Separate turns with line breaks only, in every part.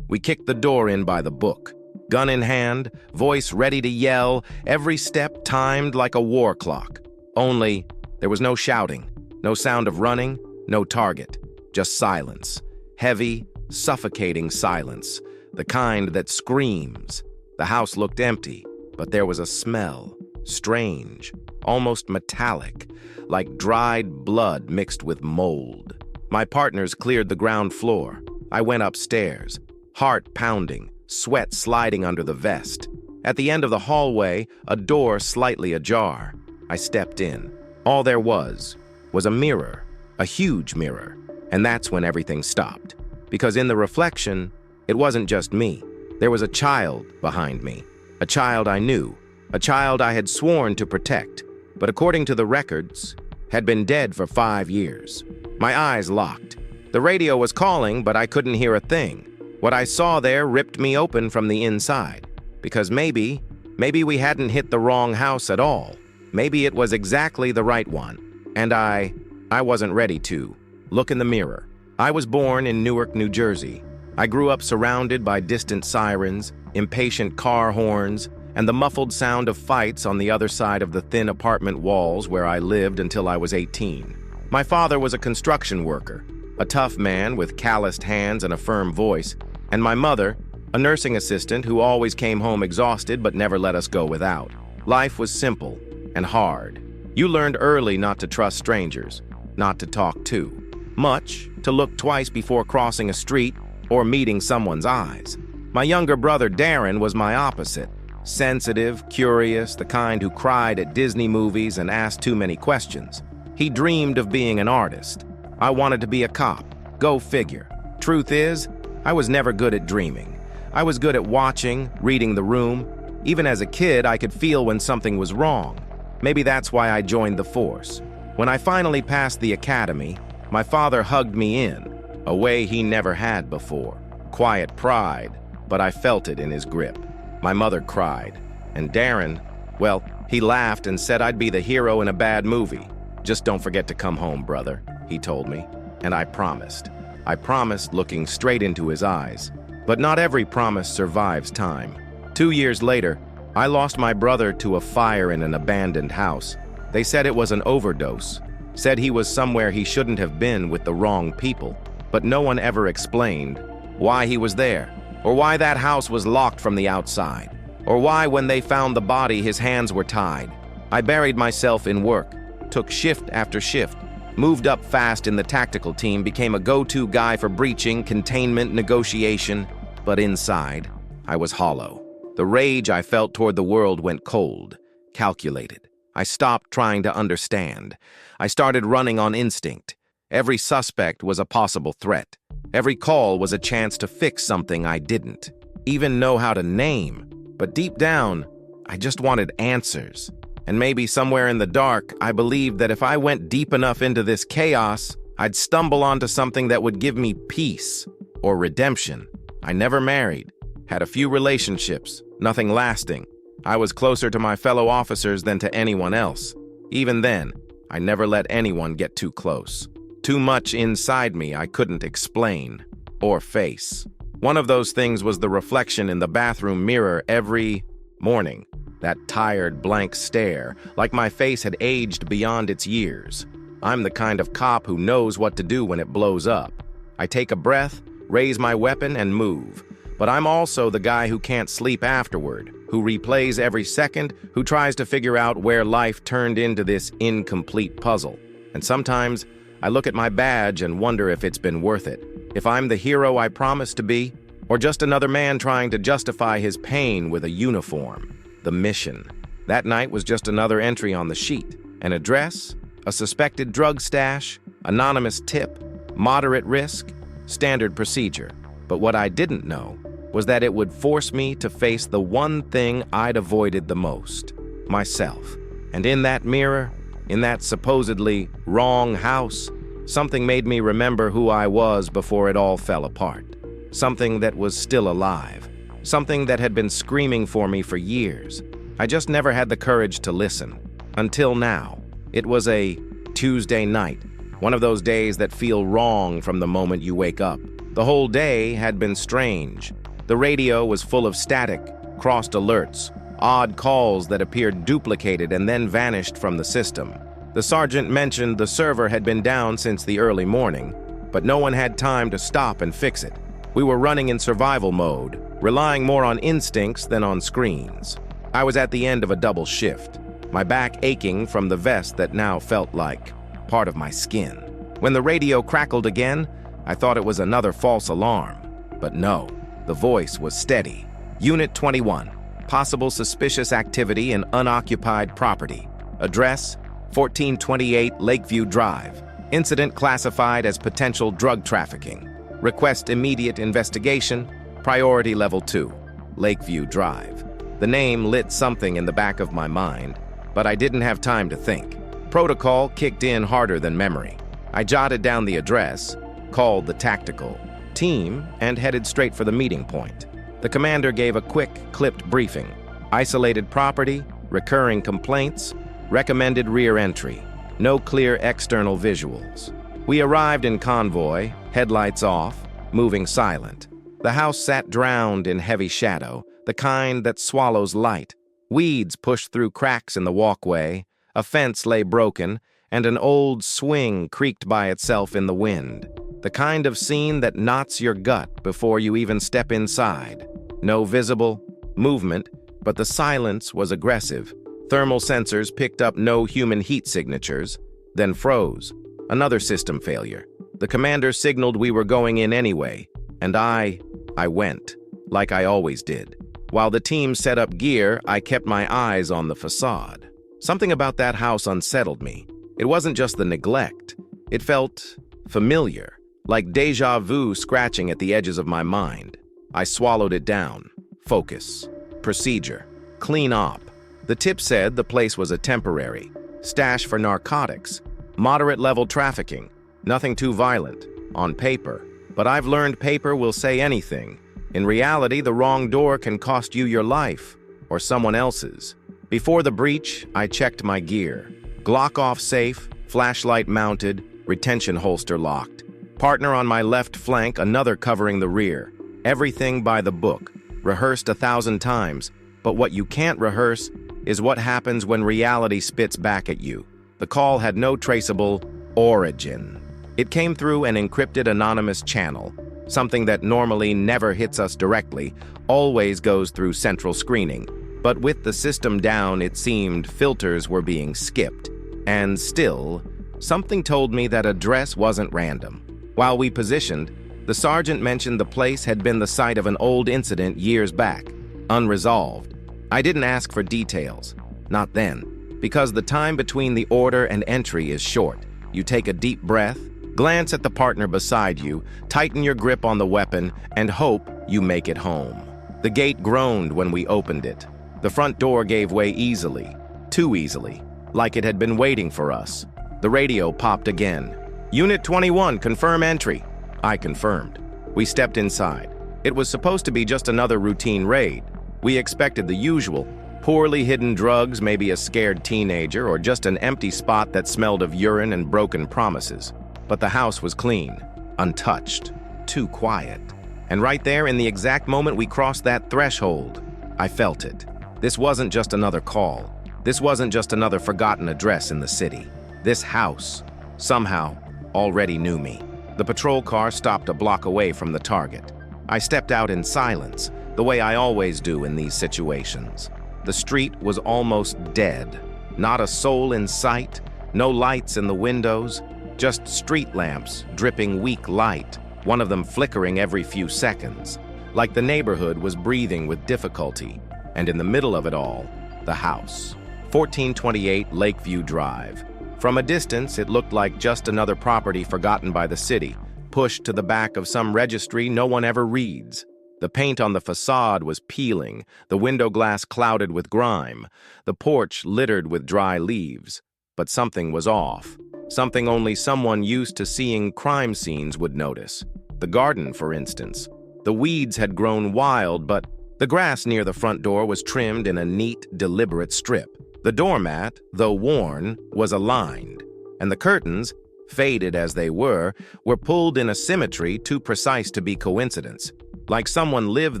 We kicked the door in by the book. Gun in hand, voice ready to yell, every step timed like a war clock. Only, there was no shouting, no sound of running, no target, just silence. Heavy, suffocating silence, the kind that screams. The house looked empty, but there was a smell, strange, almost metallic, like dried blood mixed with mold. My partners cleared the ground floor. I went upstairs, heart pounding, sweat sliding under the vest. At the end of the hallway, a door slightly ajar. I stepped in. All there was a mirror, a huge mirror, and that's when everything stopped. Because in the reflection, it wasn't just me. There was a child behind me, a child I knew, a child I had sworn to protect, but according to the records, had been dead for 5 years. My eyes locked. The radio was calling, but I couldn't hear a thing. What I saw there ripped me open from the inside. Because maybe we hadn't hit the wrong house at all. Maybe it was exactly the right one. And I wasn't ready to. Look in the mirror. I was born in Newark, New Jersey. I grew up surrounded by distant sirens, impatient car horns, and the muffled sound of fights on the other side of the thin apartment walls where I lived until I was 18. My father was a construction worker, a tough man with calloused hands and a firm voice, and my mother, a nursing assistant who always came home exhausted but never let us go without. Life was simple and hard. You learned early not to trust strangers, not to talk too much, to look twice before crossing a street or meeting someone's eyes. My younger brother Darren was my opposite. Sensitive, curious, the kind who cried at Disney movies and asked too many questions. He dreamed of being an artist. I wanted to be a cop. Go figure. Truth is, I was never good at dreaming. I was good at watching, reading the room. Even as a kid, I could feel when something was wrong. Maybe that's why I joined the force. When I finally passed the academy, my father hugged me in, a way he never had before. Quiet pride, but I felt it in his grip. My mother cried, and Darren, well, he laughed and said I'd be the hero in a bad movie. Just don't forget to come home, brother, he told me, and I promised. I promised looking straight into his eyes. But not every promise survives time. 2 years later, I lost my brother to a fire in an abandoned house. They said it was an overdose, said he was somewhere he shouldn't have been with the wrong people, but no one ever explained why he was there, or why that house was locked from the outside, or why when they found the body his hands were tied. I buried myself in work, took shift after shift, moved up fast in the tactical team, became a go-to guy for breaching, containment, negotiation, but inside, I was hollow. The rage I felt toward the world went cold, calculated. I stopped trying to understand. I started running on instinct. Every suspect was a possible threat. Every call was a chance to fix something I didn't even know how to name. But deep down, I just wanted answers. And maybe somewhere in the dark, I believed that if I went deep enough into this chaos, I'd stumble onto something that would give me peace or redemption. I never married, had a few relationships, nothing lasting. I was closer to my fellow officers than to anyone else. Even then, I never let anyone get too close. Too much inside me I couldn't explain or face. One of those things was the reflection in the bathroom mirror every morning. That tired, blank stare, like my face had aged beyond its years. I'm the kind of cop who knows what to do when it blows up. I take a breath, raise my weapon, and move. But I'm also the guy who can't sleep afterward, who replays every second, who tries to figure out where life turned into this incomplete puzzle. And sometimes, I look at my badge and wonder if it's been worth it. If I'm the hero I promised to be, or just another man trying to justify his pain with a uniform. The mission. That night was just another entry on the sheet. An address, a suspected drug stash, anonymous tip, moderate risk, standard procedure. But what I didn't know was that it would force me to face the one thing I'd avoided the most, myself. And in that mirror, in that supposedly wrong house, something made me remember who I was before it all fell apart. Something that was still alive. Something that had been screaming for me for years. I just never had the courage to listen. Until now. It was a Tuesday night. One of those days that feel wrong from the moment you wake up. The whole day had been strange. The radio was full of static, crossed alerts, odd calls that appeared duplicated and then vanished from the system. The sergeant mentioned the server had been down since the early morning, but no one had time to stop and fix it. We were running in survival mode, relying more on instincts than on screens. I was at the end of a double shift, my back aching from the vest that now felt like part of my skin. When the radio crackled again, I thought it was another false alarm. But no, the voice was steady. Unit 21, possible suspicious activity in unoccupied property. Address, 1428 Lakeview Drive. Incident classified as potential drug trafficking. Request immediate investigation, priority level 2, Lakeview Drive. The name lit something in the back of my mind, but I didn't have time to think. Protocol kicked in harder than memory. I jotted down the address, called the tactical team, and headed straight for the meeting point. The commander gave a quick, clipped briefing. Isolated property, recurring complaints, recommended rear entry. No clear external visuals. We arrived in convoy, headlights off, moving silent. The house sat drowned in heavy shadow, the kind that swallows light. Weeds pushed through cracks in the walkway, a fence lay broken, and an old swing creaked by itself in the wind. The kind of scene that knots your gut before you even step inside. No visible movement, but the silence was aggressive. Thermal sensors picked up no human heat signatures, then froze. Another system failure. The commander signaled we were going in anyway, and I went, like I always did. While the team set up gear, I kept my eyes on the facade. Something about that house unsettled me. It wasn't just the neglect. It felt familiar, like déjà vu scratching at the edges of my mind. I swallowed it down. Focus. Procedure. Clean op. The tip said the place was a temporary stash for narcotics. Moderate-level trafficking. Nothing too violent. On paper. But I've learned paper will say anything. In reality, the wrong door can cost you your life, or someone else's. Before the breach, I checked my gear. Glock off safe, flashlight mounted, retention holster locked. Partner on my left flank, another covering the rear. Everything by the book, rehearsed 1,000 times. But what you can't rehearse is what happens when reality spits back at you. The call had no traceable origin. It came through an encrypted anonymous channel, something that normally never hits us directly, always goes through central screening. But with the system down, it seemed filters were being skipped. And still, something told me that address wasn't random. While we positioned, the sergeant mentioned the place had been the site of an old incident years back, unresolved. I didn't ask for details, not then, because the time between the order and entry is short. You take a deep breath, glance at the partner beside you, tighten your grip on the weapon, and hope you make it home. The gate groaned when we opened it. The front door gave way easily, too easily, like it had been waiting for us. The radio popped again. Unit 21, confirm entry. I confirmed. We stepped inside. It was supposed to be just another routine raid. We expected the usual, poorly hidden drugs, maybe a scared teenager, or just an empty spot that smelled of urine and broken promises. But the house was clean, untouched, too quiet. And right there, in the exact moment we crossed that threshold, I felt it. This wasn't just another call. This wasn't just another forgotten address in the city. This house, somehow, already knew me. The patrol car stopped a block away from the target. I stepped out in silence, the way I always do in these situations. The street was almost dead. Not a soul in sight, no lights in the windows, just street lamps dripping weak light, one of them flickering every few seconds, like the neighborhood was breathing with difficulty. And in the middle of it all, the house. 1428 Lakeview Drive. From a distance, it looked like just another property forgotten by the city, pushed to the back of some registry no one ever reads. The paint on the facade was peeling, the window glass clouded with grime, the porch littered with dry leaves. But something was off. Something only someone used to seeing crime scenes would notice. The garden, for instance. The weeds had grown wild, but the grass near the front door was trimmed in a neat, deliberate strip. The doormat, though worn, was aligned, and the curtains, faded as they were pulled in a symmetry too precise to be coincidence, like someone lived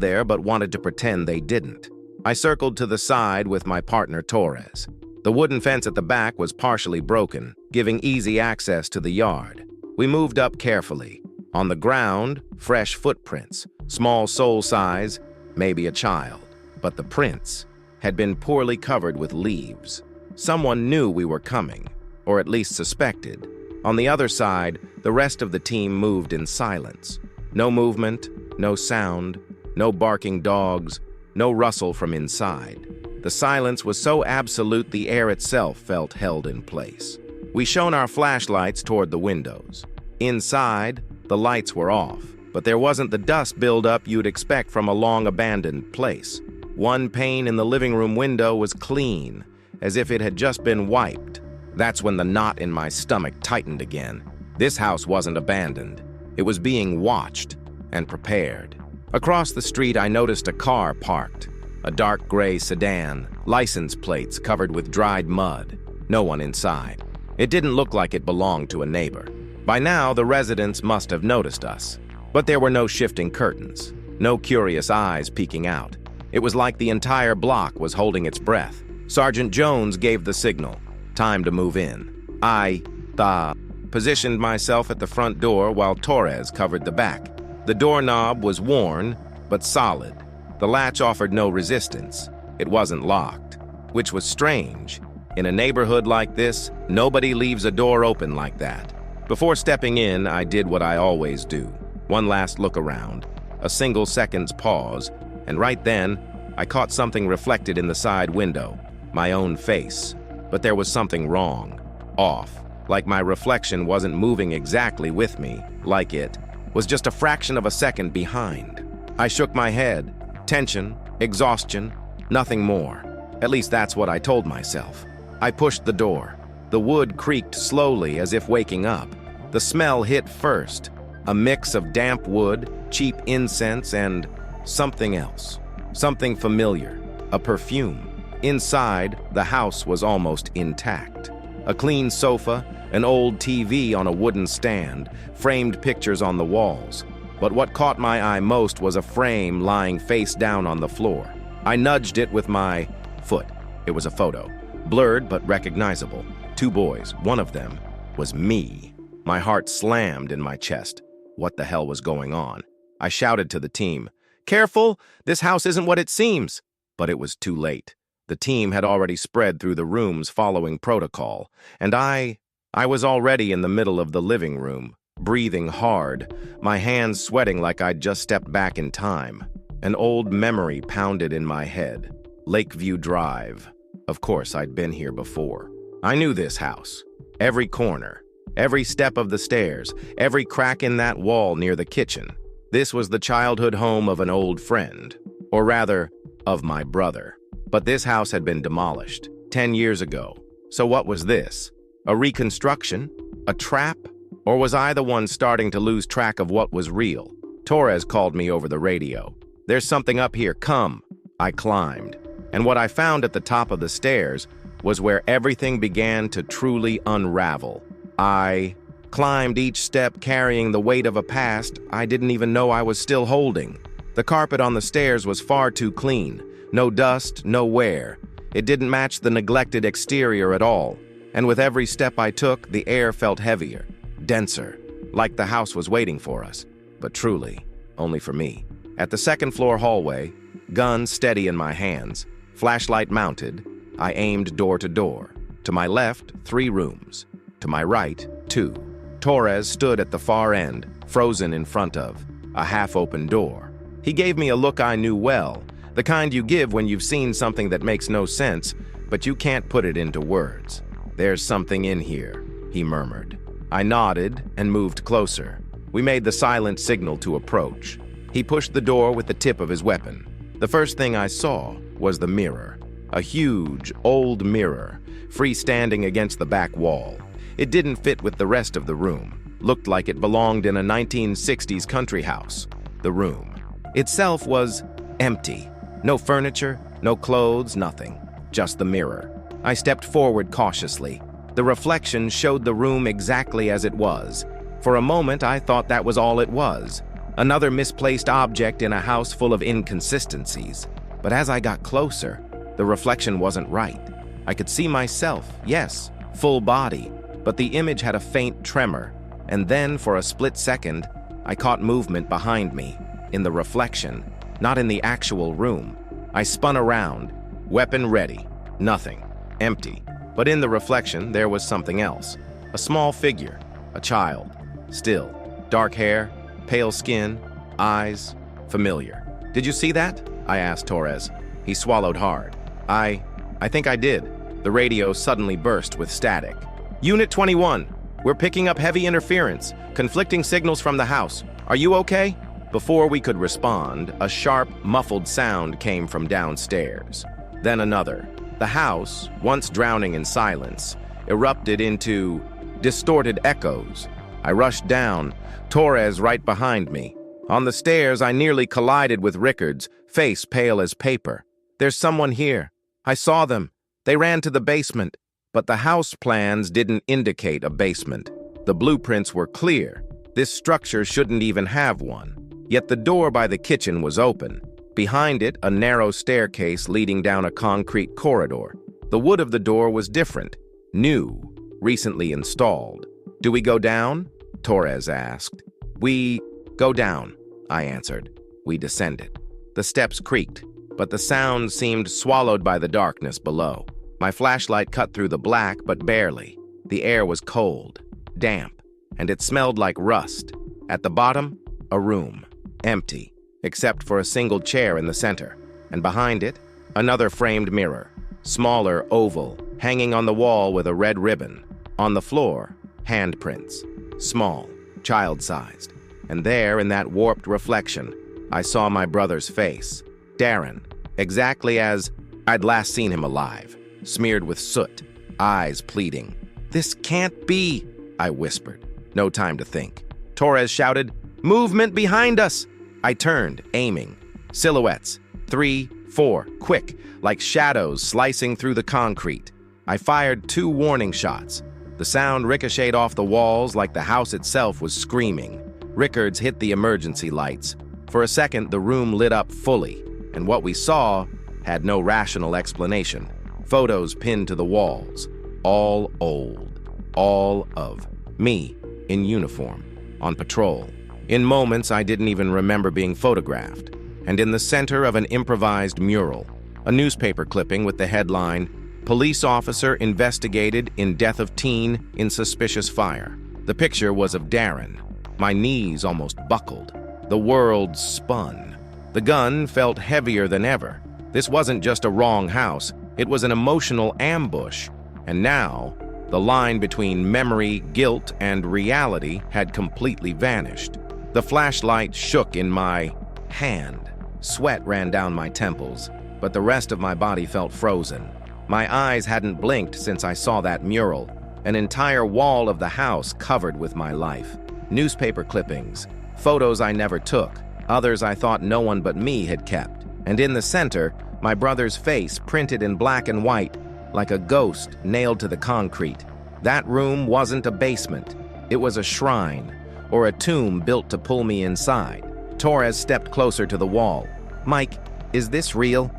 there but wanted to pretend they didn't. I circled to the side with my partner Torres. The wooden fence at the back was partially broken, giving easy access to the yard. We moved up carefully. On the ground, fresh footprints, small sole size, maybe a child. But the prints had been poorly covered with leaves. Someone knew we were coming, or at least suspected. On the other side, the rest of the team moved in silence. No movement, no sound, no barking dogs, no rustle from inside. The silence was so absolute the air itself felt held in place. We shone our flashlights toward the windows. Inside, the lights were off, but there wasn't the dust buildup you'd expect from a long-abandoned place. One pane in the living room window was clean, as if it had just been wiped. That's when the knot in my stomach tightened again. This house wasn't abandoned. It was being watched and prepared. Across the street, I noticed a car parked. A dark gray sedan, license plates covered with dried mud. No one inside. It didn't look like it belonged to a neighbor. By now, the residents must have noticed us. But there were no shifting curtains, no curious eyes peeking out. It was like the entire block was holding its breath. Sergeant Jones gave the signal. Time to move in. I positioned myself at the front door while Torres covered the back. The doorknob was worn, but solid. The latch offered no resistance. It wasn't locked, which was strange. In a neighborhood like this, nobody leaves a door open like that. Before stepping in, I did what I always do. One last look around, a single second's pause, and right then, I caught something reflected in the side window, my own face. But there was something wrong, off, like my reflection wasn't moving exactly with me, like it was just a fraction of a second behind. I shook my head. Tension, exhaustion, nothing more. At least that's what I told myself. I pushed the door. The wood creaked slowly as if waking up. The smell hit first, a mix of damp wood, cheap incense, and something else. Something familiar, a perfume. Inside, the house was almost intact. A clean sofa, an old TV on a wooden stand, framed pictures on the walls. But what caught my eye most was a frame lying face down on the floor. I nudged it with my foot. It was a photo, blurred but recognizable. Two boys, one of them was me. My heart slammed in my chest. What the hell was going on? I shouted to the team, "Careful, this house isn't what it seems." But it was too late. The team had already spread through the rooms following protocol, and I was already in the middle of the living room, breathing hard, my hands sweating like I'd just stepped back in time. An old memory pounded in my head. Lakeview Drive. Of course, I'd been here before. I knew this house. Every corner, every step of the stairs, every crack in that wall near the kitchen. This was the childhood home of an old friend, or rather, of my brother. But this house had been demolished 10 years ago. So what was this? A reconstruction? A trap? Or was I the one starting to lose track of what was real? Torres called me over the radio. "There's something up here, come." I climbed. And what I found at the top of the stairs was where everything began to truly unravel. I climbed each step carrying the weight of a past I didn't even know I was still holding. The carpet on the stairs was far too clean. No dust, no wear. It didn't match the neglected exterior at all. And with every step I took, the air felt heavier, denser, like the house was waiting for us. But truly, only for me. At the second-floor hallway, gun steady in my hands, flashlight mounted, I aimed door to door. To my left, 3 rooms. To my right, 2. Torres stood at the far end, frozen in front of a half-open door. He gave me a look I knew well, the kind you give when you've seen something that makes no sense, but you can't put it into words. "There's something in here," he murmured. I nodded and moved closer. We made the silent signal to approach. He pushed the door with the tip of his weapon. The first thing I saw was the mirror. A huge, old mirror, freestanding against the back wall. It didn't fit with the rest of the room. Looked like it belonged in a 1960s country house. The room itself was empty. No furniture, no clothes, nothing. Just the mirror. I stepped forward cautiously. The reflection showed the room exactly as it was. For a moment, I thought that was all it was. Another misplaced object in a house full of inconsistencies. But as I got closer, the reflection wasn't right. I could see myself, yes, full body, but the image had a faint tremor. And then, for a split second, I caught movement behind me, in the reflection, not in the actual room. I spun around, weapon ready, nothing, empty. But in the reflection, there was something else. A small figure, a child, still, dark hair, pale skin, eyes, familiar. "Did you see that?" I asked Torres. He swallowed hard. I think I did." The radio suddenly burst with static. "Unit 21, we're picking up heavy interference, conflicting signals from the house. Are you okay?" Before we could respond, a sharp, muffled sound came from downstairs. Then another. The house, once drowning in silence, erupted into distorted echoes. I rushed down, Torres right behind me. On the stairs, I nearly collided with Rickards, face pale as paper. "There's someone here. I saw them. They ran to the basement." But the house plans didn't indicate a basement. The blueprints were clear. This structure shouldn't even have one. Yet the door by the kitchen was open. Behind it, a narrow staircase leading down a concrete corridor. The wood of the door was different, new, recently installed. "Do we go down?" Torres asked. "We go down," I answered. We descended. The steps creaked, but the sound seemed swallowed by the darkness below. My flashlight cut through the black, but barely. The air was cold, damp, and it smelled like rust. At the bottom, a room, empty, except for a single chair in the center, and behind it, another framed mirror, smaller, oval, hanging on the wall with a red ribbon. On the floor, handprints, small, child-sized. And there, in that warped reflection, I saw my brother's face, Darren, exactly as I'd last seen him alive, smeared with soot, eyes pleading. "This can't be," I whispered. No time to think. Torres shouted, "Movement behind us!" I turned, aiming. Silhouettes, 3, 4, quick, like shadows slicing through the concrete. I fired 2 warning shots. The sound ricocheted off the walls like the house itself was screaming. Rickards hit the emergency lights. For a second, the room lit up fully, and what we saw had no rational explanation. Photos pinned to the walls, all old, all of me in uniform, on patrol. In moments, I didn't even remember being photographed. And in the center of an improvised mural, a newspaper clipping with the headline, "Police Officer Investigated in Death of Teen in Suspicious Fire." The picture was of Darren. My knees almost buckled. The world spun. The gun felt heavier than ever. This wasn't just a wrong house, it was an emotional ambush. And now, the line between memory, guilt, and reality had completely vanished. The flashlight shook in my hand. Sweat ran down my temples, but the rest of my body felt frozen. My eyes hadn't blinked since I saw that mural, an entire wall of the house covered with my life. Newspaper clippings, photos I never took, others I thought no one but me had kept. And in the center, my brother's face printed in black and white, like a ghost nailed to the concrete. That room wasn't a basement. It was a shrine, or a tomb built to pull me inside. Torres stepped closer to the wall. "Mike, is this real?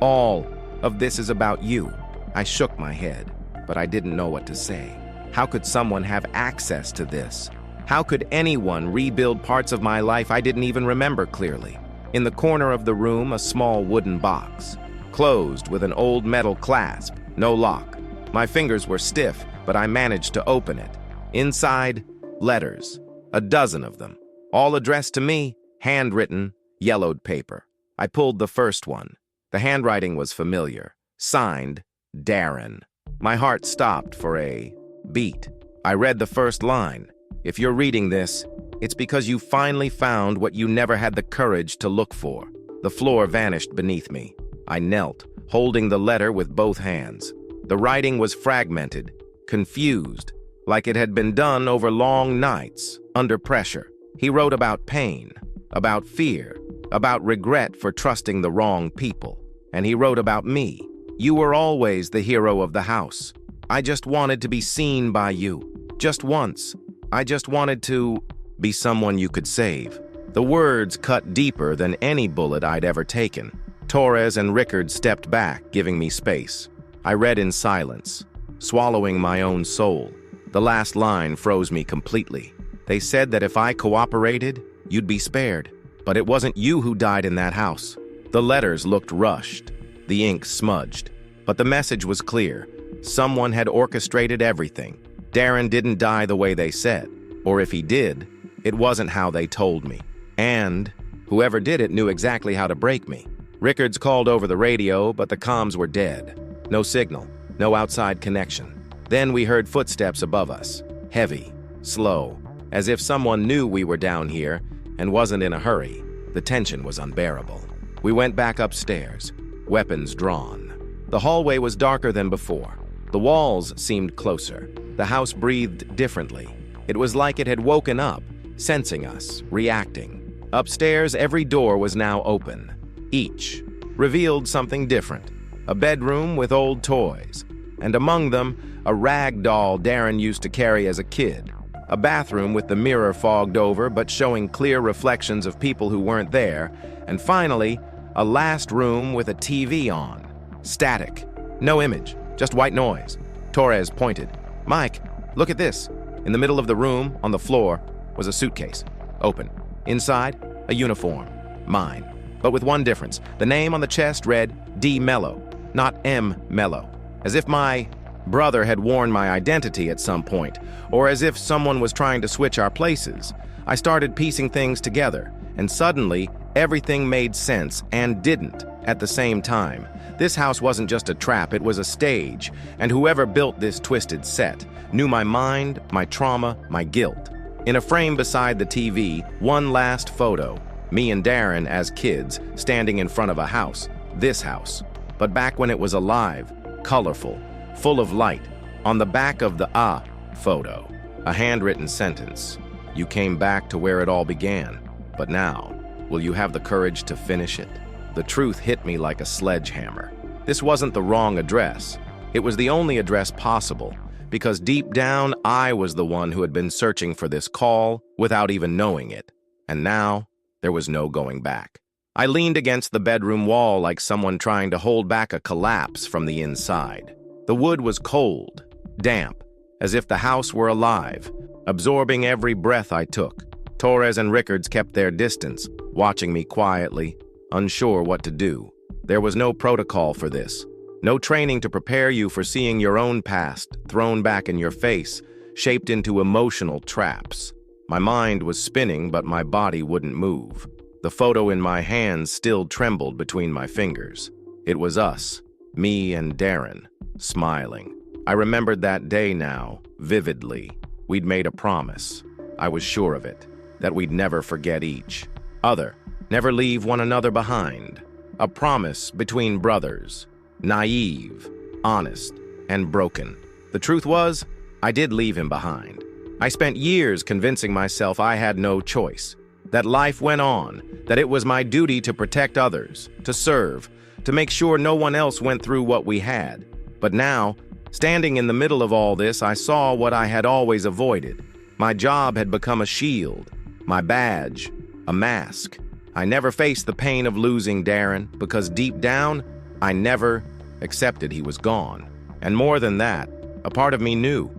All of this is about you." I shook my head, but I didn't know what to say. How could someone have access to this? How could anyone rebuild parts of my life I didn't even remember clearly? In the corner of the room, a small wooden box, closed with an old metal clasp, no lock. My fingers were stiff, but I managed to open it. Inside, letters, a dozen of them, all addressed to me, handwritten, yellowed paper. I pulled the first one. The handwriting was familiar, signed, Darren. My heart stopped for a beat. I read the first line. "If you're reading this, it's because you finally found what you never had the courage to look for." The floor vanished beneath me. I knelt, holding the letter with both hands. The writing was fragmented, confused, like it had been done over long nights, under pressure. He wrote about pain, about fear, about regret for trusting the wrong people. And he wrote about me. "You were always the hero of the house. I just wanted to be seen by you. Just once. I just wanted to be someone you could save." The words cut deeper than any bullet I'd ever taken. Torres and Rickard stepped back, giving me space. I read in silence, swallowing my own soul. The last line froze me completely. They said that if I cooperated, you'd be spared. But it wasn't you who died in that house. The letters looked rushed, the ink smudged. But the message was clear. Someone had orchestrated everything. Darren didn't die the way they said. Or if he did, it wasn't how they told me. And whoever did it knew exactly how to break me. Rickards called over the radio, but the comms were dead. No signal, no outside connection. Then we heard footsteps above us, heavy, slow, as if someone knew we were down here and wasn't in a hurry. The tension was unbearable. We went back upstairs, weapons drawn. The hallway was darker than before. The walls seemed closer. The house breathed differently. It was like it had woken up, sensing us, reacting. Upstairs, every door was now open. Each revealed something different. A bedroom with old toys, and among them, a rag doll Darren used to carry as a kid. A bathroom with the mirror fogged over but showing clear reflections of people who weren't there. And finally, a last room with a TV on. Static. No image, just white noise. Torres pointed. "Mike, look at this." In the middle of the room, on the floor, was a suitcase. Open. Inside, a uniform. Mine. But with one difference. The name on the chest read D. Mello, not M. Mello. As if my brother had worn my identity at some point, or as if someone was trying to switch our places. I started piecing things together, and suddenly, everything made sense and didn't at the same time. This house wasn't just a trap, it was a stage, and whoever built this twisted set knew my mind, my trauma, my guilt. In a frame beside the TV, one last photo, me and Darren as kids, standing in front of a house, this house. But back when it was alive, colorful, full of light. On the back of the photo, a handwritten sentence. "You came back to where it all began, but now, will you have the courage to finish it?" The truth hit me like a sledgehammer. This wasn't the wrong address. It was the only address possible, because deep down, I was the one who had been searching for this call without even knowing it. And now, there was no going back. I leaned against the bedroom wall like someone trying to hold back a collapse from the inside. The wood was cold, damp, as if the house were alive, absorbing every breath I took. Torres and Rickards kept their distance, watching me quietly, unsure what to do. There was no protocol for this. No training to prepare you for seeing your own past thrown back in your face, shaped into emotional traps. My mind was spinning, but my body wouldn't move. The photo in my hands still trembled between my fingers. It was us, me and Darren, smiling. I remembered that day now, vividly. We'd made a promise. I was sure of it, that we'd never forget each other, never leave one another behind. A promise between brothers, naive, honest, and broken. The truth was, I did leave him behind. I spent years convincing myself I had no choice, that life went on, that it was my duty to protect others, to serve, to make sure no one else went through what we had. But now, standing in the middle of all this, I saw what I had always avoided. My job had become a shield, my badge, a mask. I never faced the pain of losing Darren because deep down, I never accepted he was gone. And more than that, a part of me knew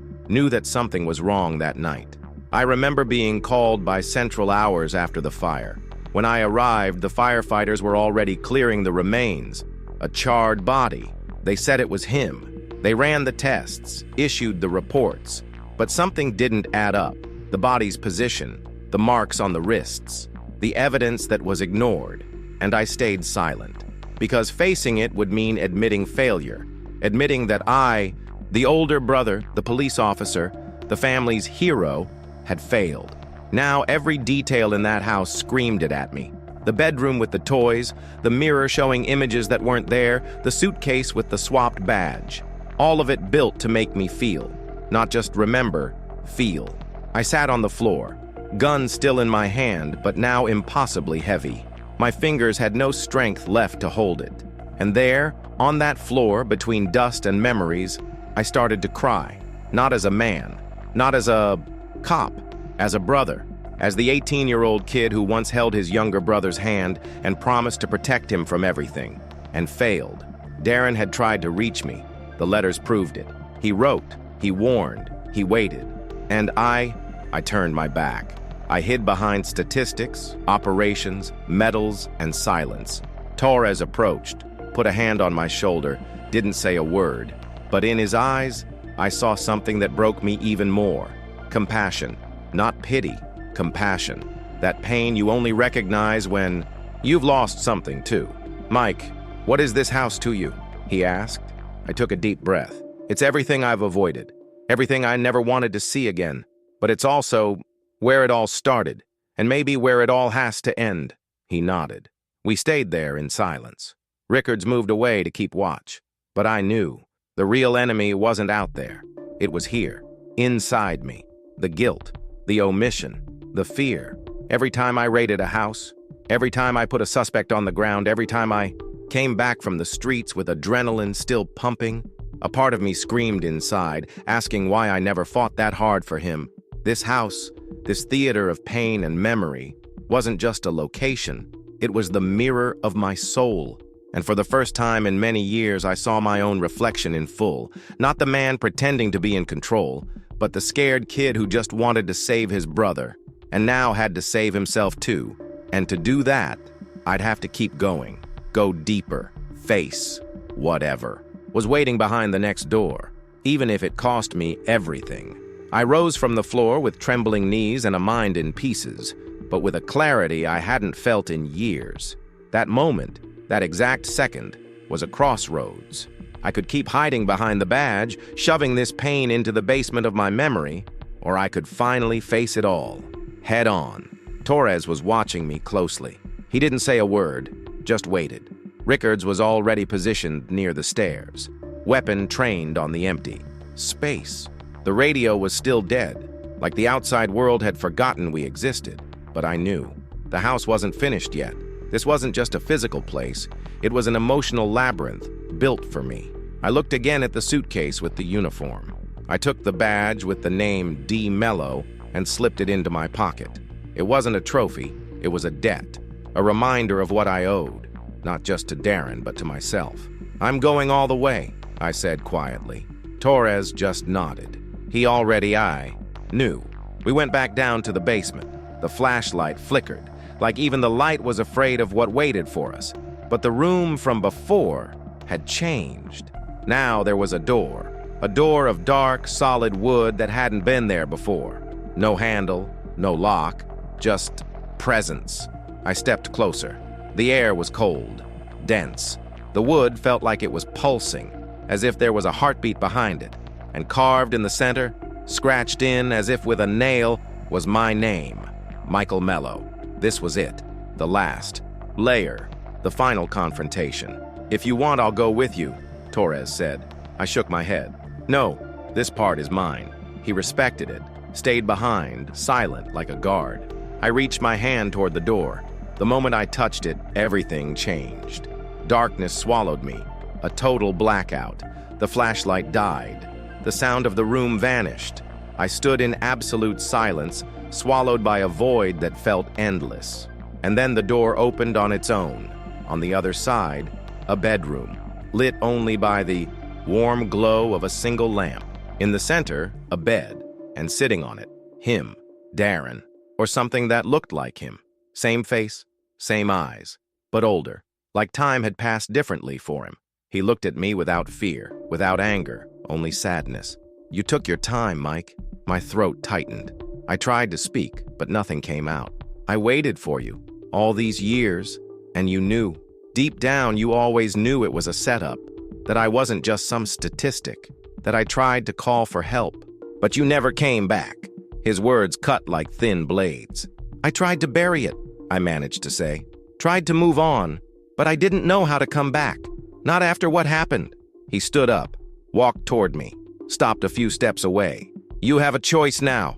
that something was wrong that night. I remember being called by Central hours after the fire. When I arrived, the firefighters were already clearing the remains. A charred body. They said it was him. They ran the tests, issued the reports. But something didn't add up. The body's position, the marks on the wrists, the evidence that was ignored. And I stayed silent. Because facing it would mean admitting failure. Admitting that I, the older brother, the police officer, the family's hero, had failed. Now every detail in that house screamed it at me. The bedroom with the toys, the mirror showing images that weren't there, the suitcase with the swapped badge. All of it built to make me feel. Not just remember, feel. I sat on the floor, gun still in my hand, but now impossibly heavy. My fingers had no strength left to hold it. And there, on that floor, between dust and memories, I started to cry, not as a man, not as a cop, as a brother, as the 18-year-old kid who once held his younger brother's hand and promised to protect him from everything, and failed. Darren had tried to reach me. The letters proved it. He wrote, he warned, he waited. And I turned my back. I hid behind statistics, operations, medals, and silence. Torres approached, put a hand on my shoulder, didn't say a word. But in his eyes, I saw something that broke me even more. Compassion, not pity, compassion. That pain you only recognize when you've lost something too. "Mike, what is this house to you?" he asked. I took a deep breath. "It's everything I've avoided, everything I never wanted to see again, but it's also where it all started, and maybe where it all has to end." He nodded. We stayed there in silence. Rickards moved away to keep watch, but I knew the real enemy wasn't out there. It was here, inside me. The guilt, the omission, the fear. Every time I raided a house, every time I put a suspect on the ground, every time I came back from the streets with adrenaline still pumping, a part of me screamed inside, asking why I never fought that hard for him. This house, this theater of pain and memory, wasn't just a location. It was the mirror of my soul. And for the first time in many years, I saw my own reflection in full. Not the man pretending to be in control, but the scared kid who just wanted to save his brother, and now had to save himself too. And to do that, I'd have to keep going, go deeper, face whatever was waiting behind the next door, even if it cost me everything. I rose from the floor with trembling knees and a mind in pieces, but with a clarity I hadn't felt in years. That moment, that exact second, was a crossroads. I could keep hiding behind the badge, shoving this pain into the basement of my memory, or I could finally face it all, head on. Torres was watching me closely. He didn't say a word, just waited. Rickards was already positioned near the stairs, weapon trained on the empty space. The radio was still dead, like the outside world had forgotten we existed. But I knew the house wasn't finished yet. This wasn't just a physical place, it was an emotional labyrinth built for me. I looked again at the suitcase with the uniform. I took the badge with the name D. Mello and slipped it into my pocket. It wasn't a trophy, it was a debt, a reminder of what I owed, not just to Darren, but to myself. "I'm going all the way," I said quietly. Torres just nodded. He already knew. We went back down to the basement. The flashlight flickered, like even the light was afraid of what waited for us. But the room from before had changed. Now there was a door of dark, solid wood that hadn't been there before. No handle, no lock, just presence. I stepped closer. The air was cold, dense. The wood felt like it was pulsing, as if there was a heartbeat behind it. And carved in the center, scratched in as if with a nail, was my name, Michael Mello. This was it, the last layer, the final confrontation. "If you want, I'll go with you," Torres said. I shook my head. "No, this part is mine." He respected it, stayed behind, silent like a guard. I reached my hand toward the door. The moment I touched it, everything changed. Darkness swallowed me, a total blackout. The flashlight died. The sound of the room vanished. I stood in absolute silence, swallowed by a void that felt endless. And then the door opened on its own. On the other side, a bedroom, lit only by the warm glow of a single lamp. In the center, a bed, and sitting on it, him, Darren, or something that looked like him. Same face, same eyes, but older, like time had passed differently for him. He looked at me without fear, without anger, only sadness. "You took your time, Mike." My throat tightened. I tried to speak, but nothing came out. "I waited for you, all these years, and you knew. Deep down, you always knew it was a setup, that I wasn't just some statistic, that I tried to call for help, but you never came back." His words cut like thin blades. "I tried to bury it," I managed to say. "Tried to move on, but I didn't know how to come back. Not after what happened." He stood up, walked toward me, stopped a few steps away. "You have a choice now.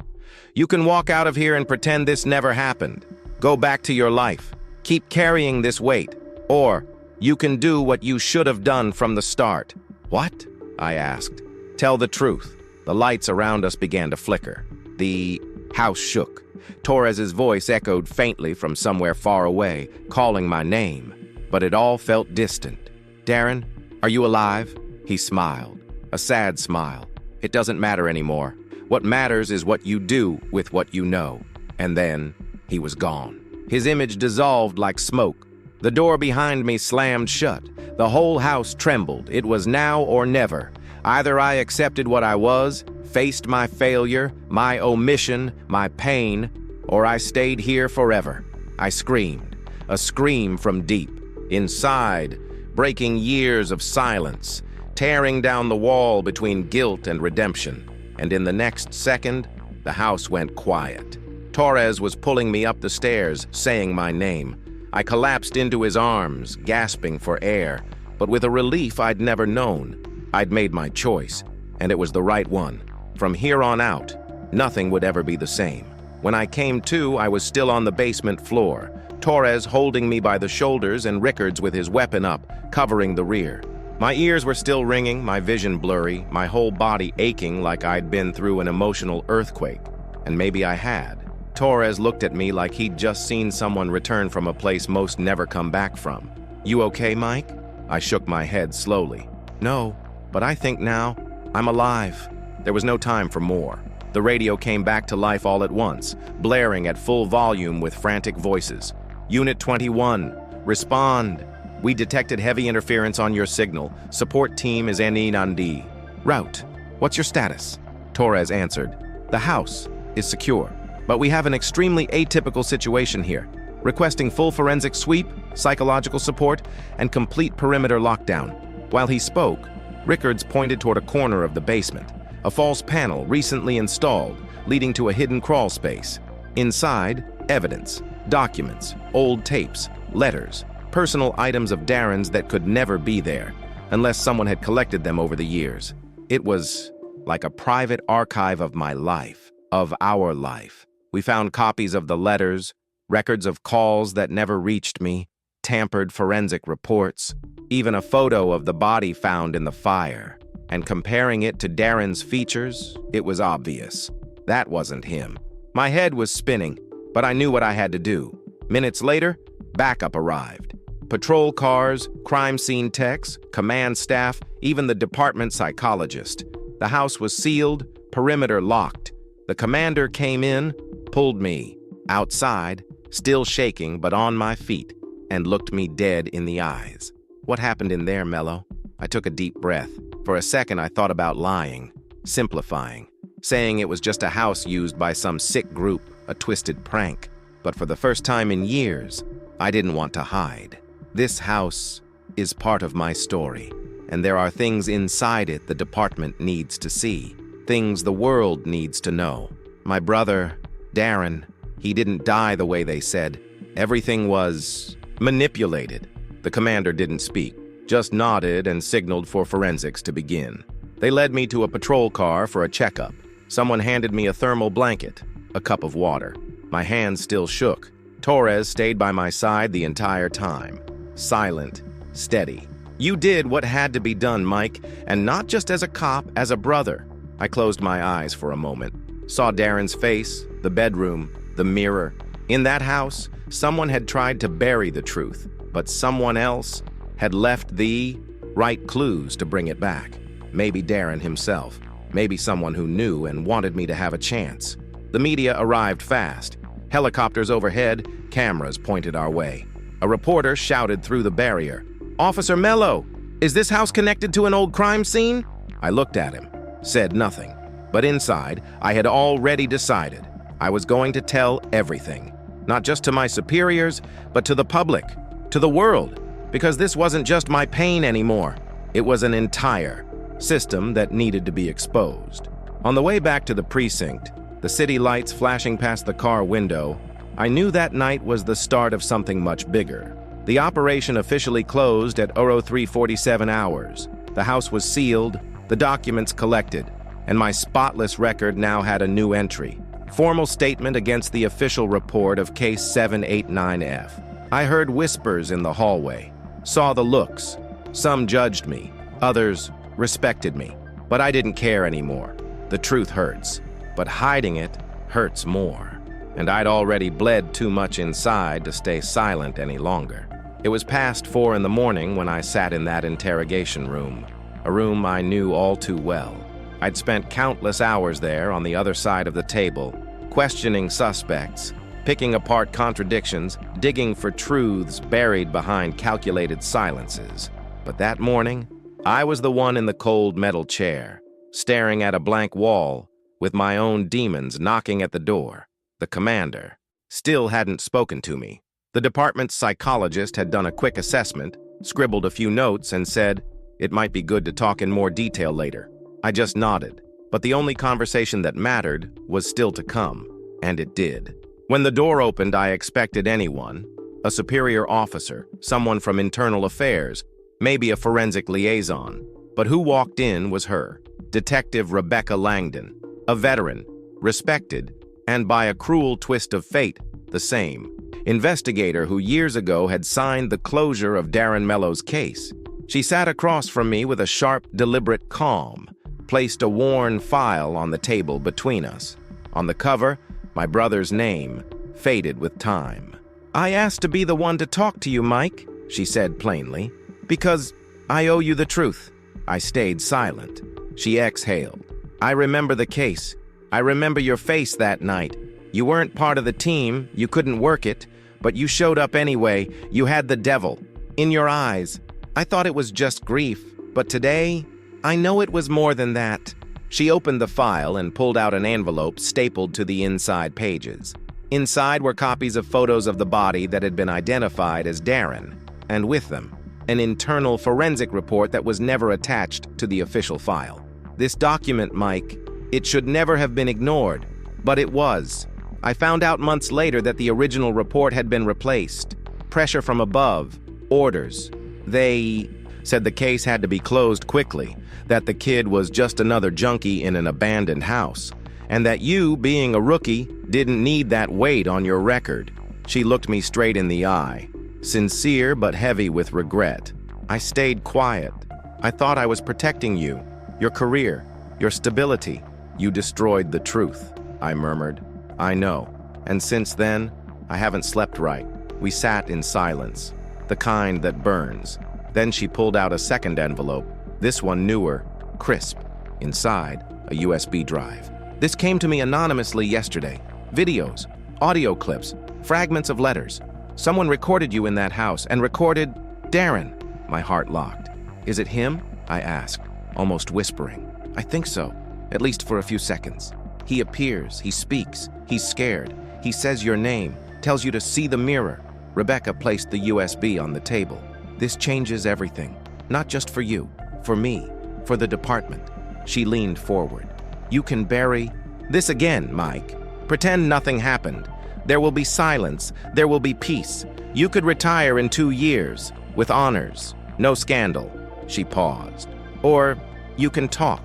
You can walk out of here and pretend this never happened. Go back to your life. Keep carrying this weight. Or you can do what you should have done from the start." "What?" I asked. Tell the truth. The lights around us began to flicker. The house shook. Torres's voice echoed faintly from somewhere far away, calling my name, but it all felt distant. "Darren, are you alive?" He smiled, a sad smile. "It doesn't matter anymore. What matters is what you do with what you know." And then he was gone. His image dissolved like smoke. The door behind me slammed shut. The whole house trembled. It was now or never. Either I accepted what I was, faced my failure, my omission, my pain, or I stayed here forever. I screamed, a scream from deep, inside, breaking years of silence, tearing down the wall between guilt and redemption. And in the next second, the house went quiet. Torres was pulling me up the stairs, saying my name. I collapsed into his arms, gasping for air, but with a relief I'd never known. I'd made my choice, and it was the right one. From here on out, nothing would ever be the same. When I came to, I was still on the basement floor, Torres holding me by the shoulders and Rickards with his weapon up, covering the rear. My ears were still ringing, my vision blurry, my whole body aching like I'd been through an emotional earthquake. And maybe I had. Torres looked at me like he'd just seen someone return from a place most never come back from. "You okay, Mike?" I shook my head slowly. "No, but I think now I'm alive." There was no time for more. The radio came back to life all at once, blaring at full volume with frantic voices. "Unit 21, respond. We detected heavy interference on your signal. Support team is Nandi. Route, what's your status?" Torres answered. "The house is secure, but we have an extremely atypical situation here. Requesting full forensic sweep, psychological support, and complete perimeter lockdown." While he spoke, Rickards pointed toward a corner of the basement, a false panel recently installed, leading to a hidden crawl space. Inside, evidence, documents, old tapes, letters, personal items of Darren's that could never be there, unless someone had collected them over the years. It was like a private archive of my life, of our life. We found copies of the letters, records of calls that never reached me, tampered forensic reports, even a photo of the body found in the fire. And comparing it to Darren's features, it was obvious. That wasn't him. My head was spinning, but I knew what I had to do. Minutes later, backup arrived. Patrol cars, crime scene techs, command staff, even the department psychologist. The house was sealed, perimeter locked. The commander came in, pulled me outside, still shaking but on my feet, and looked me dead in the eyes. "What happened in there, Mello?" I took a deep breath. For a second, I thought about lying, simplifying, saying it was just a house used by some sick group, a twisted prank. But for the first time in years, I didn't want to hide. This house is part of my story, and there are things inside it the department needs to see, things the world needs to know. My brother, Darren, he didn't die the way they said. Everything was manipulated. The commander didn't speak, just nodded and signaled for forensics to begin. They led me to a patrol car for a checkup. Someone handed me a thermal blanket, a cup of water. My hands still shook. Torres stayed by my side the entire time. Silent, steady. "You did what had to be done, Mike, and not just as a cop, as a brother." I closed my eyes for a moment, saw Darren's face, the bedroom, the mirror. In that house, someone had tried to bury the truth, but someone else had left the right clues to bring it back. Maybe Darren himself, maybe someone who knew and wanted me to have a chance. The media arrived fast. Helicopters overhead, cameras pointed our way. A reporter shouted through the barrier, "Officer Mello, is this house connected to an old crime scene?" I looked at him, said nothing. But inside, I had already decided. I was going to tell everything. Not just to my superiors, but to the public, to the world. Because this wasn't just my pain anymore. It was an entire system that needed to be exposed. On the way back to the precinct, the city lights flashing past the car window, I knew that night was the start of something much bigger. The operation officially closed at 03:47 hours. The house was sealed, the documents collected, and my spotless record now had a new entry. Formal statement against the official report of Case 789F. I heard whispers in the hallway, saw the looks. Some judged me, others respected me. But I didn't care anymore. The truth hurts, but hiding it hurts more. And I'd already bled too much inside to stay silent any longer. It was past 4 in the morning when I sat in that interrogation room, a room I knew all too well. I'd spent countless hours there on the other side of the table, questioning suspects, picking apart contradictions, digging for truths buried behind calculated silences. But that morning, I was the one in the cold metal chair, staring at a blank wall, with my own demons knocking at the door. The commander still hadn't spoken to me. The department's psychologist had done a quick assessment, scribbled a few notes, and said, "It might be good to talk in more detail later." I just nodded, but the only conversation that mattered was still to come, and it did. When the door opened, I expected anyone, a superior officer, someone from internal affairs, maybe a forensic liaison. But who walked in was her, Detective Rebecca Langdon, a veteran, respected, and by a cruel twist of fate, the same investigator who years ago had signed the closure of Darren Mello's case. She sat across from me with a sharp, deliberate calm, placed a worn file on the table between us. On the cover, my brother's name, faded with time. "I asked to be the one to talk to you, Mike," she said plainly, "because I owe you the truth." I stayed silent. She exhaled. "I remember the case. I remember your face that night. You weren't part of the team, you couldn't work it, but you showed up anyway. You had the devil in your eyes. I thought it was just grief, but today, I know it was more than that." She opened the file and pulled out an envelope stapled to the inside pages. Inside were copies of photos of the body that had been identified as Darren, and with them, an internal forensic report that was never attached to the official file. This document, Mike, it should never have been ignored, but it was. I found out months later that the original report had been replaced. Pressure from above, orders. They said the case had to be closed quickly, that the kid was just another junkie in an abandoned house, and that you, being a rookie, didn't need that weight on your record. She looked me straight in the eye, sincere but heavy with regret. I stayed quiet. I thought I was protecting you, your career, your stability. You destroyed the truth, I murmured. I know, and since then, I haven't slept right. We sat in silence, the kind that burns. Then she pulled out a second envelope, this one newer, crisp. Inside, a USB drive. This came to me anonymously yesterday. Videos, audio clips, fragments of letters. Someone recorded you in that house and recorded Darren. My heart locked. "Is it him?" I asked, almost whispering. "I think so, at least for a few seconds. He appears, he speaks, he's scared. He says your name, tells you to see the mirror." Rebecca placed the USB on the table. "This changes everything, not just for you, for me, for the department." She leaned forward. "You can bury this again, Mike. Pretend nothing happened. There will be silence, there will be peace. You could retire in 2 years, with honors, no scandal." She paused. "Or you can talk,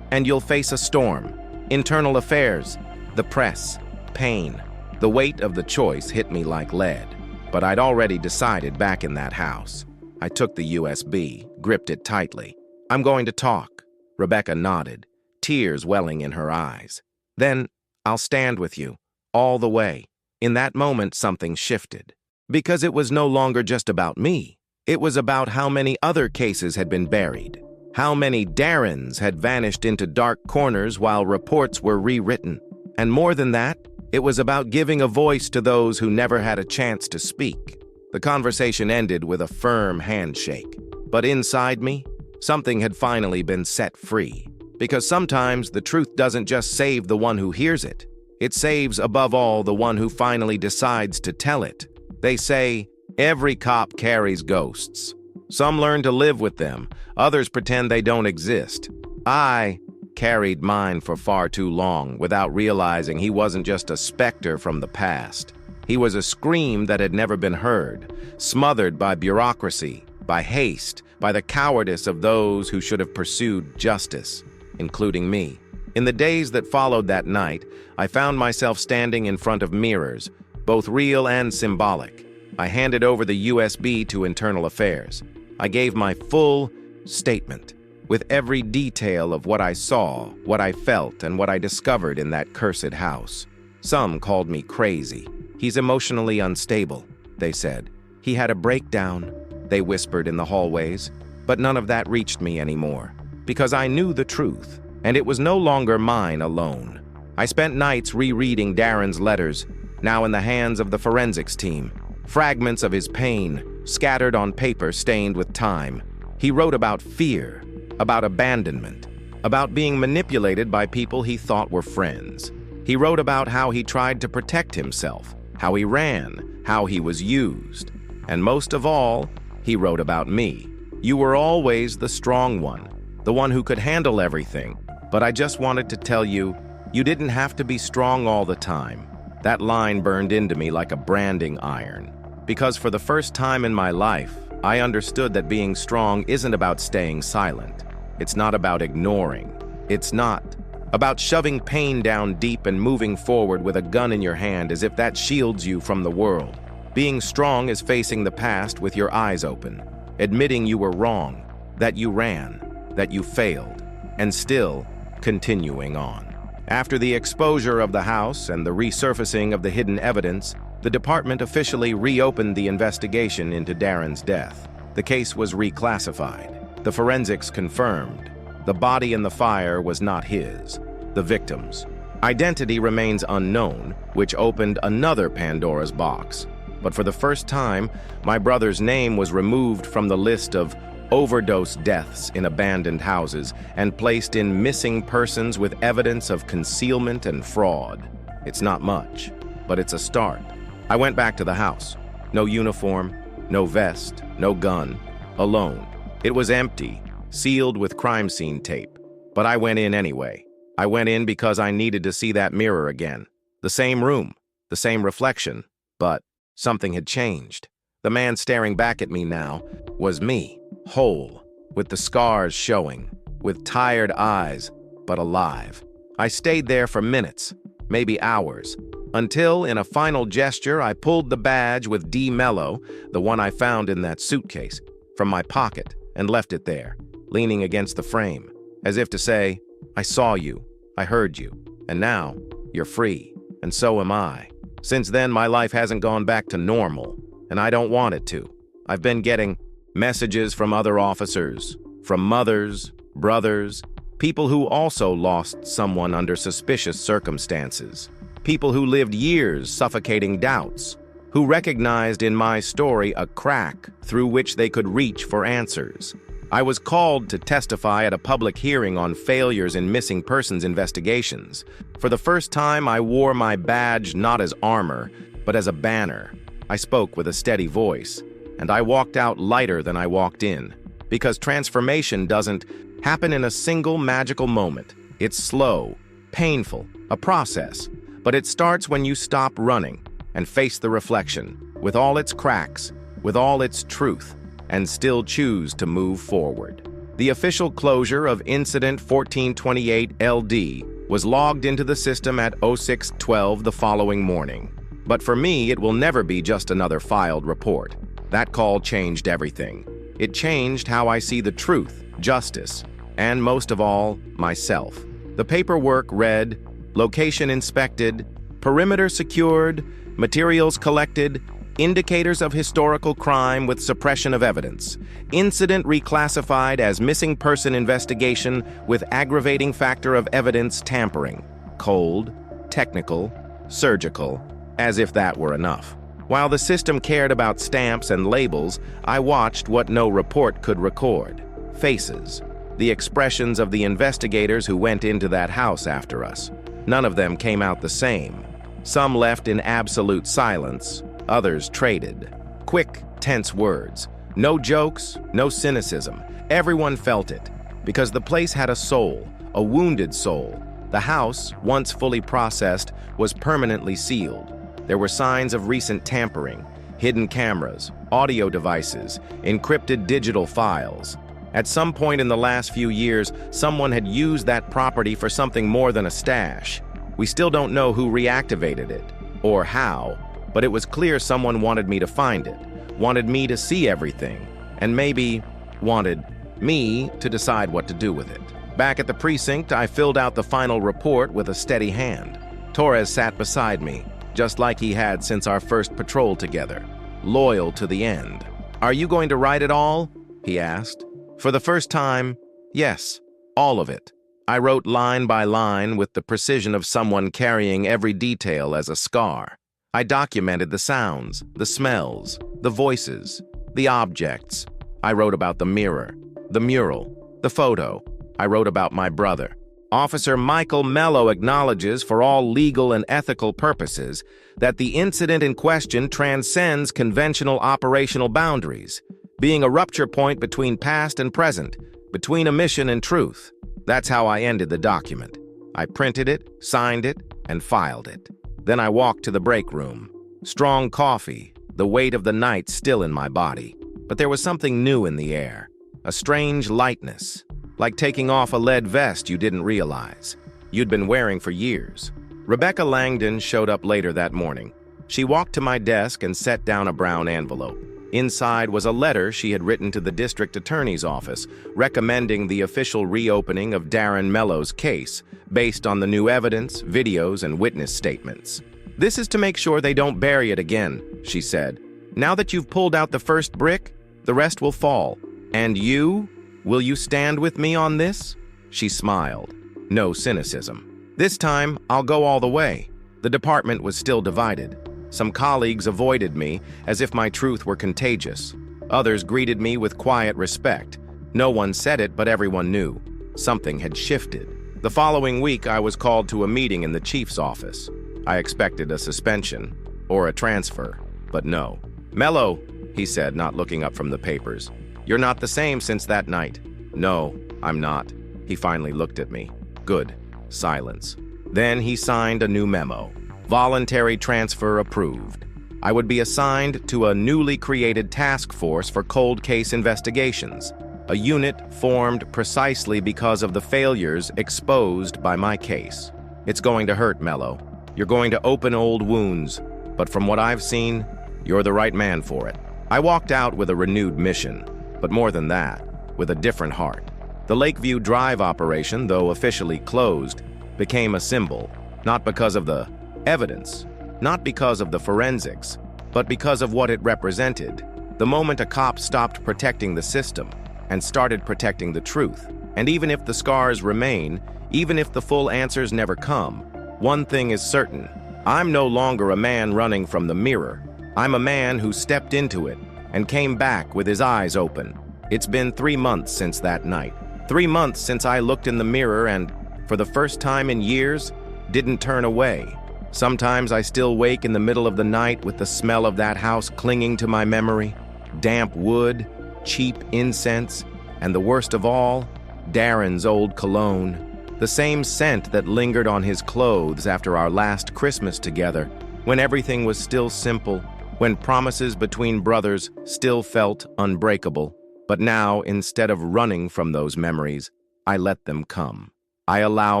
and you'll face a storm. Internal affairs, the press, pain." The weight of the choice hit me like lead, but I'd already decided back in that house. I took the USB, gripped it tightly. "I'm going to talk." Rebecca nodded, tears welling in her eyes. "Then I'll stand with you, all the way." In that moment, something shifted. Because it was no longer just about me. It was about how many other cases had been buried. How many Darrens had vanished into dark corners while reports were rewritten. And more than that, it was about giving a voice to those who never had a chance to speak. The conversation ended with a firm handshake. But inside me, something had finally been set free. Because sometimes the truth doesn't just save the one who hears it. It saves, above all, the one who finally decides to tell it. They say, every cop carries ghosts. Some learn to live with them, others pretend they don't exist. I carried mine for far too long without realizing he wasn't just a specter from the past. He was a scream that had never been heard, smothered by bureaucracy, by haste, by the cowardice of those who should have pursued justice, including me. In the days that followed that night, I found myself standing in front of mirrors, both real and symbolic. I handed over the USB to Internal Affairs. I gave my full statement, with every detail of what I saw, what I felt, and what I discovered in that cursed house. Some called me crazy. He's emotionally unstable, they said. He had a breakdown, they whispered in the hallways. But none of that reached me anymore, because I knew the truth, and it was no longer mine alone. I spent nights rereading Darren's letters, now in the hands of the forensics team, fragments of his pain, scattered on paper stained with time. He wrote about fear, about abandonment, about being manipulated by people he thought were friends. He wrote about how he tried to protect himself, how he ran, how he was used. And most of all, he wrote about me. You were always the strong one, the one who could handle everything. But I just wanted to tell you, you didn't have to be strong all the time. That line burned into me like a branding iron. Because for the first time in my life, I understood that being strong isn't about staying silent. It's not about ignoring. It's not about shoving pain down deep and moving forward with a gun in your hand as if that shields you from the world. Being strong is facing the past with your eyes open, admitting you were wrong, that you ran, that you failed, and still continuing on. After the exposure of the house and the resurfacing of the hidden evidence, the department officially reopened the investigation into Darren's death. The case was reclassified. The forensics confirmed the body in the fire was not his, the victim's. Identity remains unknown, which opened another Pandora's box. But for the first time, my brother's name was removed from the list of overdose deaths in abandoned houses and placed in missing persons with evidence of concealment and fraud. It's not much, but it's a start. I went back to the house. No uniform, no vest, no gun, alone. It was empty, sealed with crime scene tape. But I went in anyway. I went in because I needed to see that mirror again. The same room, the same reflection, but something had changed. The man staring back at me now was me, whole, with the scars showing, with tired eyes, but alive. I stayed there for minutes, maybe hours, until, in a final gesture, I pulled the badge with D. Mello, the one I found in that suitcase, from my pocket and left it there, leaning against the frame, as if to say, I saw you, I heard you, and now you're free, and so am I. Since then, my life hasn't gone back to normal, and I don't want it to. I've been getting messages from other officers, from mothers, brothers, people who also lost someone under suspicious circumstances, people who lived years suffocating doubts, who recognized in my story a crack through which they could reach for answers. I was called to testify at a public hearing on failures in missing persons investigations. For the first time, I wore my badge not as armor, but as a banner. I spoke with a steady voice, and I walked out lighter than I walked in, because transformation doesn't happen in a single magical moment. It's slow, painful, a process, but it starts when you stop running and face the reflection, with all its cracks, with all its truth, and still choose to move forward. The official closure of Incident 1428 LD was logged into the system at 06:12 the following morning. But for me, it will never be just another filed report. That call changed everything. It changed how I see the truth, justice, and most of all, myself. The paperwork read, location inspected, perimeter secured, materials collected, indicators of historical crime with suppression of evidence, incident reclassified as missing person investigation with aggravating factor of evidence tampering, cold, technical, surgical, as if that were enough. While the system cared about stamps and labels, I watched what no report could record. Faces, the expressions of the investigators who went into that house after us. None of them came out the same. Some left in absolute silence, others traded. Quick, tense words. No jokes, no cynicism. Everyone felt it, because the place had a soul, a wounded soul. The house, once fully processed, was permanently sealed. There were signs of recent tampering, hidden cameras, audio devices, encrypted digital files. At some point in the last few years, someone had used that property for something more than a stash. We still don't know who reactivated it, or how, but it was clear someone wanted me to find it, wanted me to see everything, and maybe wanted me to decide what to do with it. Back at the precinct, I filled out the final report with a steady hand. Torres sat beside me, just like he had since our first patrol together, loyal to the end. "Are you going to write it all?" he asked. For the first time, yes, all of it. I wrote line by line with the precision of someone carrying every detail as a scar. I documented the sounds, the smells, the voices, the objects. I wrote about the mirror, the mural, the photo. I wrote about my brother. Officer Michael Mello acknowledges for all legal and ethical purposes that the incident in question transcends conventional operational boundaries, being a rupture point between past and present, between omission and truth. That's how I ended the document. I printed it, signed it, and filed it. Then I walked to the break room. Strong coffee, the weight of the night still in my body. But there was something new in the air, a strange lightness, like taking off a lead vest you didn't realize you'd been wearing for years. Rebecca Langdon showed up later that morning. She walked to my desk and set down a brown envelope. Inside was a letter she had written to the district attorney's office recommending the official reopening of Darren Mello's case based on the new evidence, videos, and witness statements. "This is to make sure they don't bury it again," she said. "Now that you've pulled out the first brick, the rest will fall. And you? Will you stand with me on this?" She smiled. No cynicism. "This time, I'll go all the way." The department was still divided. Some colleagues avoided me as if my truth were contagious. Others greeted me with quiet respect. No one said it, but everyone knew. Something had shifted. The following week, I was called to a meeting in the chief's office. I expected a suspension or a transfer, but no. "Mello," he said, not looking up from the papers. "You're not the same since that night." "No, I'm not." He finally looked at me. Good. Silence. Then he signed a new memo. Voluntary transfer approved. I would be assigned to a newly created task force for cold case investigations, a unit formed precisely because of the failures exposed by my case. "It's going to hurt, Mello. You're going to open old wounds, but from what I've seen, you're the right man for it." I walked out with a renewed mission, but more than that, with a different heart. The Lakeview Drive operation, though officially closed, became a symbol, not because of the evidence, not because of the forensics, but because of what it represented. The moment a cop stopped protecting the system and started protecting the truth. And even if the scars remain, even if the full answers never come, one thing is certain. I'm no longer a man running from the mirror. I'm a man who stepped into it and came back with his eyes open. It's been 3 months since that night. 3 months since I looked in the mirror and, for the first time in years, didn't turn away. Sometimes I still wake in the middle of the night with the smell of that house clinging to my memory, damp wood, cheap incense, and the worst of all, Darren's old cologne, the same scent that lingered on his clothes after our last Christmas together, when everything was still simple, when promises between brothers still felt unbreakable. But now, instead of running from those memories, I let them come. I allow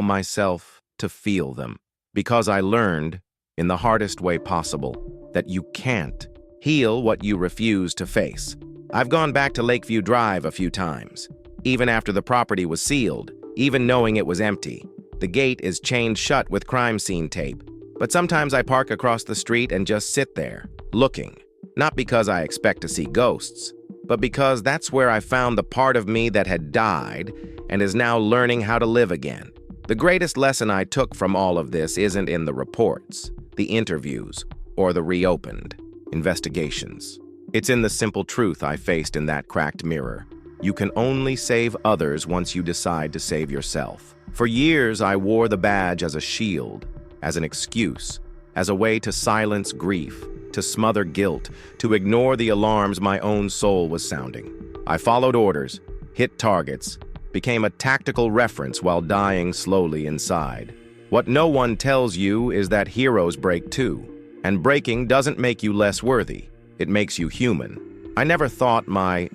myself to feel them. Because I learned, in the hardest way possible, that you can't heal what you refuse to face. I've gone back to Lakeview Drive a few times, even after the property was sealed, even knowing it was empty. The gate is chained shut with crime scene tape, but sometimes I park across the street and just sit there, looking, not because I expect to see ghosts, but because that's where I found the part of me that had died and is now learning how to live again. The greatest lesson I took from all of this isn't in the reports, the interviews, or the reopened investigations. It's in the simple truth I faced in that cracked mirror. You can only save others once you decide to save yourself. For years, I wore the badge as a shield, as an excuse, as a way to silence grief, to smother guilt, to ignore the alarms my own soul was sounding. I followed orders, hit targets, became a tactical reference while dying slowly inside. What no one tells you is that heroes break too, and breaking doesn't make you less worthy. It makes you human. I never thought my,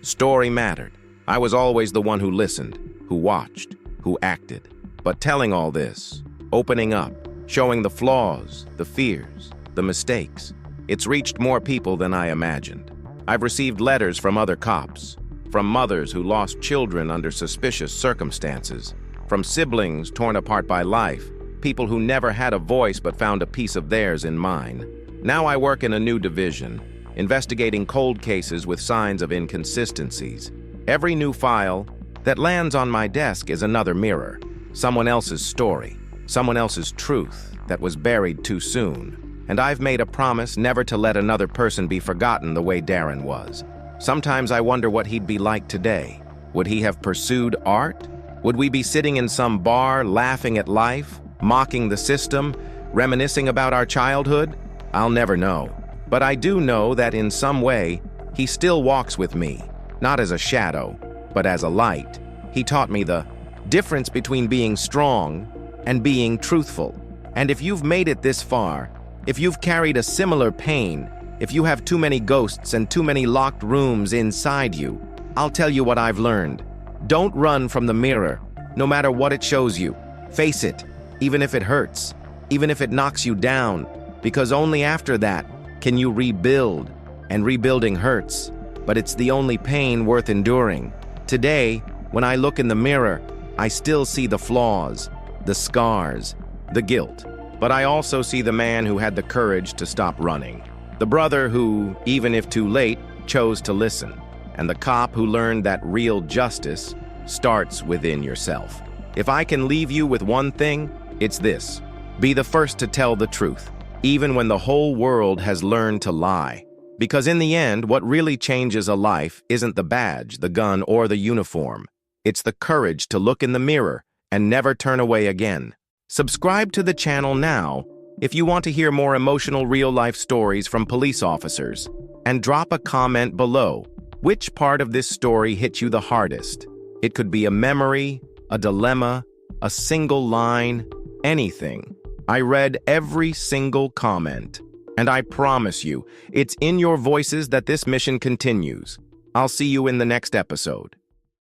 story mattered. I was always the one who listened, who watched, who acted. But telling all this, opening up, showing the flaws, the fears, the mistakes, it's reached more people than I imagined. I've received letters from other cops, from mothers who lost children under suspicious circumstances, from siblings torn apart by life, people who never had a voice but found a piece of theirs in mine. Now I work in a new division, investigating cold cases with signs of inconsistencies. Every new file that lands on my desk is another mirror, someone else's story, someone else's truth that was buried too soon. And I've made a promise never to let another person be forgotten the way Darren was. Sometimes I wonder what he'd be like today. Would he have pursued art? Would we be sitting in some bar laughing at life, mocking the system, reminiscing about our childhood? I'll never know. But I do know that in some way, he still walks with me, not as a shadow, but as a light. He taught me the difference between being strong and being truthful. And if you've made it this far, if you've carried a similar pain, if you have too many ghosts and too many locked rooms inside you, I'll tell you what I've learned. Don't run from the mirror, no matter what it shows you. Face it, even if it hurts, even if it knocks you down, because only after that can you rebuild, and rebuilding hurts, but it's the only pain worth enduring. Today, when I look in the mirror, I still see the flaws, the scars, the guilt, but I also see the man who had the courage to stop running, the brother who, even if too late, chose to listen, and the cop who learned that real justice starts within yourself. If I can leave you with one thing, it's this: be the first to tell the truth, even when the whole world has learned to lie. Because in the end, what really changes a life isn't the badge, the gun, or the uniform. It's the courage to look in the mirror and never turn away again. Subscribe to the channel now if you want to hear more emotional real-life stories from police officers. And drop a comment below. Which part of this story hit you the hardest? It could be a memory, a dilemma, a single line, anything. I read every single comment, and I promise you, it's in your voices that this mission continues. I'll see you in the next episode.